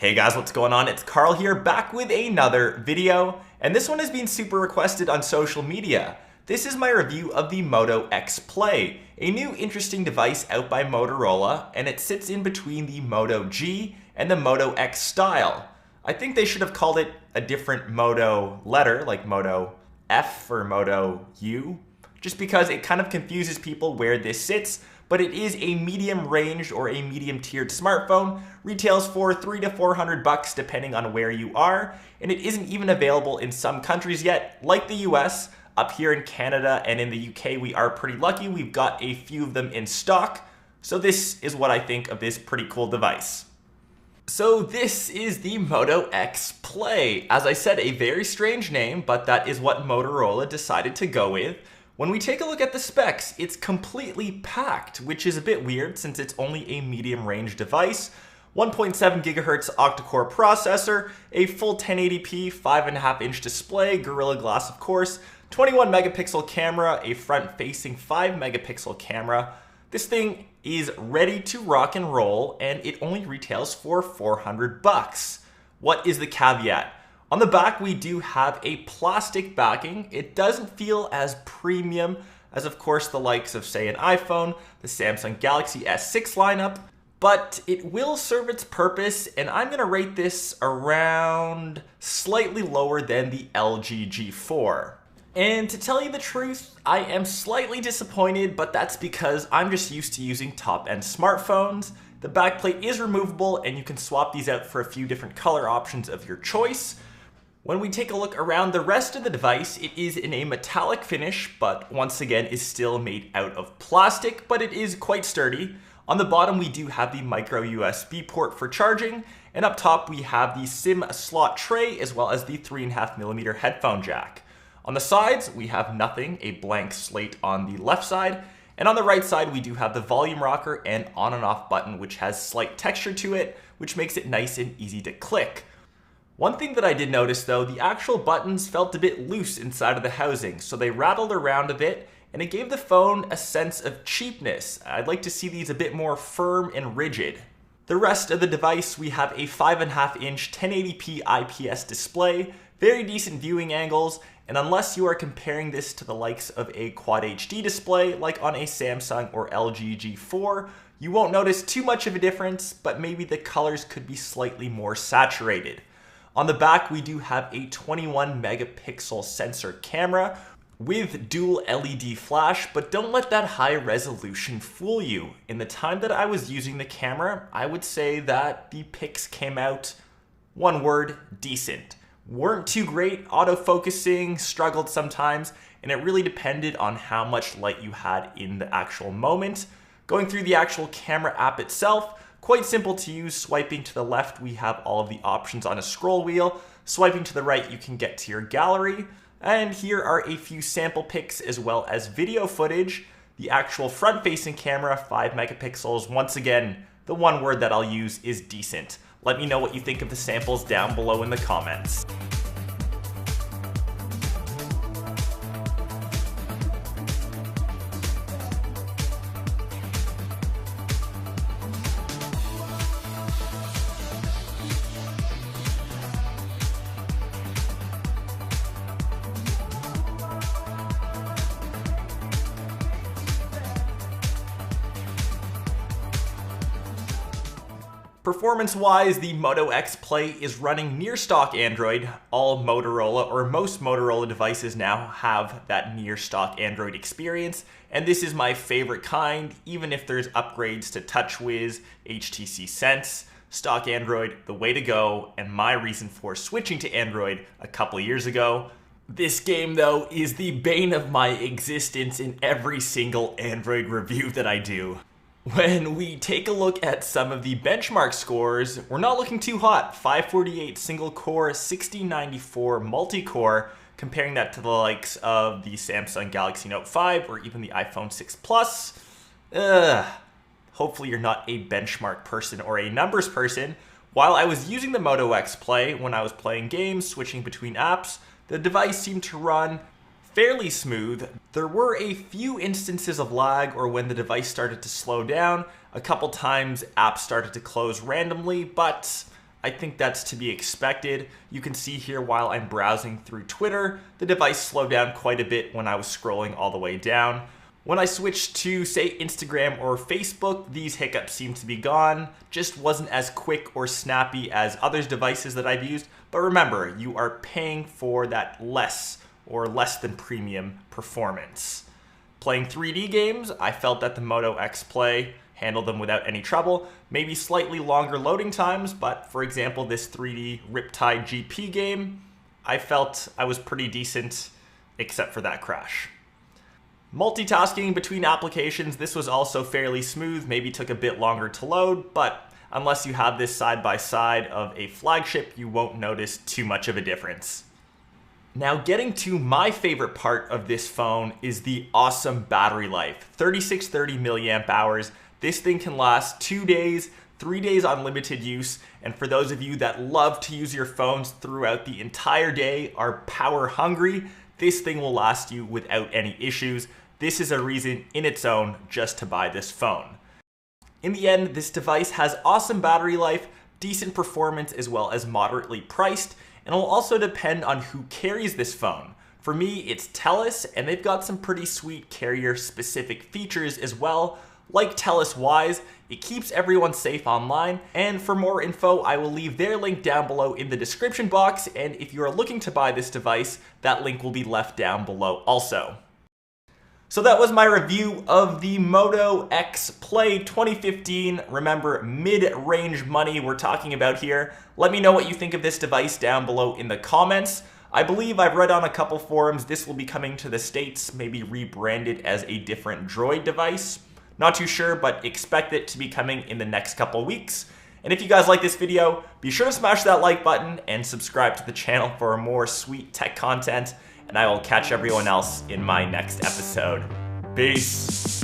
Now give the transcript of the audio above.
Hey guys, what's going on? It's Carl here, back with another video, and this one has been super requested on social media. This is my review of the Moto X Play, a new interesting device out by Motorola, and it sits in between the Moto G and the Moto X style. I think they should have called it a different Moto letter, like Moto F or Moto U, just because it kind of confuses people where this sits. But it is a medium ranged or a medium tiered smartphone, retails for $300 to $400 depending on where you are, and it isn't even available in some countries yet, like the US. Up here in Canada and in the UK, we are pretty lucky. We've got a few of them in stock, so this is what I think of this pretty cool device. So this is the Moto X Play. As I said, a very strange name, but that is what Motorola decided to go with. When we take a look at the specs, it's completely packed, which is a bit weird since it's only a medium-range device. 1.7 gigahertz octa-core processor, a full 1080p 5.5-inch display, Gorilla Glass of course, 21 megapixel camera, a front-facing 5 megapixel camera. This thing is ready to rock and roll, and it only retails for $400. What is the caveat? On the back, we do have a plastic backing. It doesn't feel as premium as, of course, the likes of, say, an iPhone, the Samsung Galaxy S6 lineup, but it will serve its purpose, and I'm going to rate this around slightly lower than the LG G4. And to tell you the truth, I am slightly disappointed, but that's because I'm just used to using top-end smartphones. The backplate is removable, and you can swap these out for a few different color options of your choice. When we take a look around the rest of the device, it is in a metallic finish, but once again is still made out of plastic, but it is quite sturdy. On the bottom, we do have the micro USB port for charging, and up top we have the SIM slot tray as well as the 3.5mm headphone jack. On the sides, we have nothing, a blank slate on the left side, and on the right side we do have the volume rocker and on and off button, which has slight texture to it, which makes it nice and easy to click. One thing that I did notice though, the actual buttons felt a bit loose inside of the housing, so they rattled around a bit, and it gave the phone a sense of cheapness. I'd like to see these a bit more firm and rigid. The rest of the device, we have a 5.5-inch 1080p IPS display, very decent viewing angles, and unless you are comparing this to the likes of a Quad HD display like on a Samsung or LG G4, you won't notice too much of a difference, but maybe the colors could be slightly more saturated. On the back, we do have a 21 megapixel sensor camera with dual LED flash, but don't let that high resolution fool you. In the time that I was using the camera, I would say that the pics came out, one word, decent. Weren't too great, autofocusing, struggled sometimes, and it really depended on how much light you had in the actual moment. Going through the actual camera app itself, quite simple to use. Swiping to the left, we have all of the options on a scroll wheel. Swiping to the right, you can get to your gallery. And here are a few sample pics as well as video footage. The actual front-facing camera, 5 megapixels. Once again, the one word that I'll use is decent. Let me know what you think of the samples down below in the comments. Performance-wise, the Moto X Play is running near stock Android. All Motorola, or most Motorola devices now, have that near stock Android experience, and this is my favorite kind, even if there's upgrades to TouchWiz, HTC Sense. Stock Android, the way to go, and my reason for switching to Android a couple years ago. This game, though, is the bane of my existence in every single Android review that I do. When we take a look at some of the benchmark scores, we're not looking too hot. 548 single core, 6094 multi-core, comparing that to the likes of the Samsung Galaxy Note 5 or even the iPhone 6 Plus. Hopefully you're not a benchmark person or a numbers person. While I was using the Moto X Play, when I was playing games, switching between apps, the device seemed to run fairly smooth. There were a few instances of lag or when the device started to slow down. A couple times apps started to close randomly, but I think that's to be expected. You can see here while I'm browsing through Twitter, the device slowed down quite a bit when I was scrolling all the way down. When I switched to, say, Instagram or Facebook, these hiccups seemed to be gone. Just wasn't as quick or snappy as other devices that I've used. But remember, you are paying for that less than premium performance. Playing 3D games, I felt that the Moto X Play handled them without any trouble. Maybe slightly longer loading times, but for example, this 3D Riptide GP game, I felt I was pretty decent, except for that crash. Multitasking between applications, this was also fairly smooth, maybe took a bit longer to load, but unless you have this side by side of a flagship, you won't notice too much of a difference. Now getting to my favorite part of this phone is the awesome battery life. 3630 milliamp hours. This thing can last 2 days, 3 days on limited use, and for those of you that love to use your phones throughout the entire day, are power hungry, this thing will last you without any issues. This is a reason in its own just to buy this phone. In the end, this device has awesome battery life, decent performance, as well as moderately priced, and it'll also depend on who carries this phone. For me, it's TELUS, and they've got some pretty sweet carrier-specific features as well. Like TELUS Wise, it keeps everyone safe online, and for more info, I will leave their link down below in the description box, and if you are looking to buy this device, that link will be left down below also. So that was my review of the Moto X Play 2015. Remember, mid-range money we're talking about here. Let me know what you think of this device down below in the comments. I believe I've read on a couple forums this will be coming to the States, maybe rebranded as a different Droid device. Not too sure, but expect it to be coming in the next couple weeks. And if you guys like this video, be sure to smash that like button and subscribe to the channel for more sweet tech content. And I will catch everyone else in my next episode. Peace.